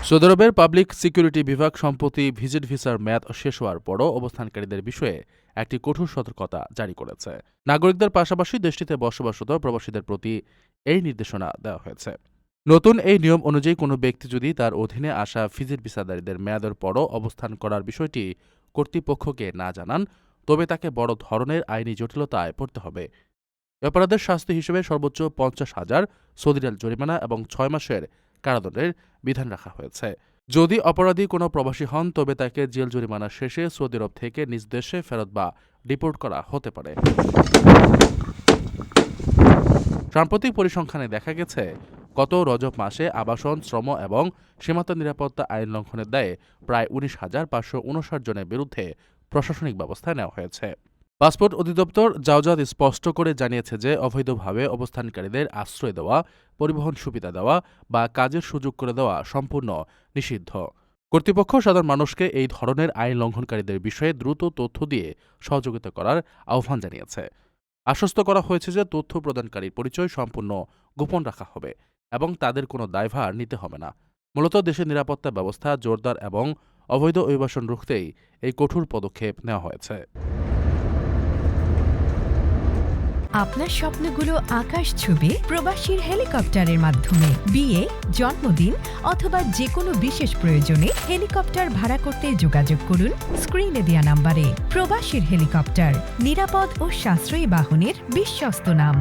Saudi আরবের public security বিভাগ সম্প্রতি ভিজিট ভিসার মেয়াদ শেষ হওয়ার পরও অবস্থানকারীদের বিষয়ে একটি কঠোর সতর্কতা জারি করেছে। নাগরিকদের পাশাপাশি দেশটিতে বসবাসরত প্রবাসীদের প্রতি এই নির্দেশনা দেওয়া হয়েছে। নতুন এই নিয়ম অনুযায়ী কোনো ব্যক্তি যদি তার অধীনে আসা ভিজিট ভিসাধারীদের মেয়াদের পরও অবস্থান করার বিষয়টি কর্তৃপক্ষকে না জানান, তবে তাকে বড় ধরনের আইনি জটিলতায় পড়তে হবে। অপরাধের শাস্তি হিসেবে সর্বোচ্চ ৫০,০০০ সৌদি রিয়াল জরিমানা এবং ৬ মাসের কারাদণ্ডের বিধান রাখা হয়েছে। যদি অপরাধী কোনো প্রবাসী হন, তবে তাকে জেল জরিমানা শেষে সৌদি আরব থেকে নিজ দেশে ফেরত বা ডিপোর্ট করা হতে পারে। সাম্প্রতিক পরিসংখ্যানে দেখা গেছে, গত রজব মাসে আবাসন, শ্রম এবং সীমান্ত নিরাপত্তা আইন লঙ্ঘনের দায়ে প্রায় ১৯,৫৫৯ জনের বিরুদ্ধে প্রশাসনিক ব্যবস্থা নেওয়া হয়েছে। পাসপোর্ট অধিদপ্তর জাওজাত স্পষ্ট করে জানিয়েছে যে অবৈধভাবে অবস্থানকারীদের আশ্রয় দেওয়া, পরিবহন সুবিধা দেওয়া বা কাজের সুযোগ করে দেওয়া সম্পূর্ণ নিষিদ্ধ। কর্তৃপক্ষ সাধারণ মানুষকে এই ধরনের আইন লঙ্ঘনকারীদের বিষয়ে দ্রুত তথ্য দিয়ে সহযোগিতা করার আহ্বান জানিয়েছে। আশ্বস্ত করা হয়েছে যে তথ্য প্রদানকারীর পরিচয় সম্পূর্ণ গোপন রাখা হবে এবং তাদের কোনো দায়ভার নিতে হবে না। মূলত দেশের নিরাপত্তা ব্যবস্থা জোরদার এবং অবৈধ অভিবাসন রুখতেই এই কঠোর পদক্ষেপ নেওয়া হয়েছে। আপনার স্বপ্নগুলো আকাশ ছুবে প্রবাসীর হেলিকপ্টারের মাধ্যমে। বিয়ে, জন্মদিন অথবা যে কোনো বিশেষ প্রয়োজনে হেলিকপ্টার ভাড়া করতে যোগাযোগ করুন স্ক্রিনে দেয়া নাম্বারে। প্রবাসীর হেলিকপ্টার, নিরাপদ ও সাশ্রয়ী বাহনের বিশ্বস্ত নাম।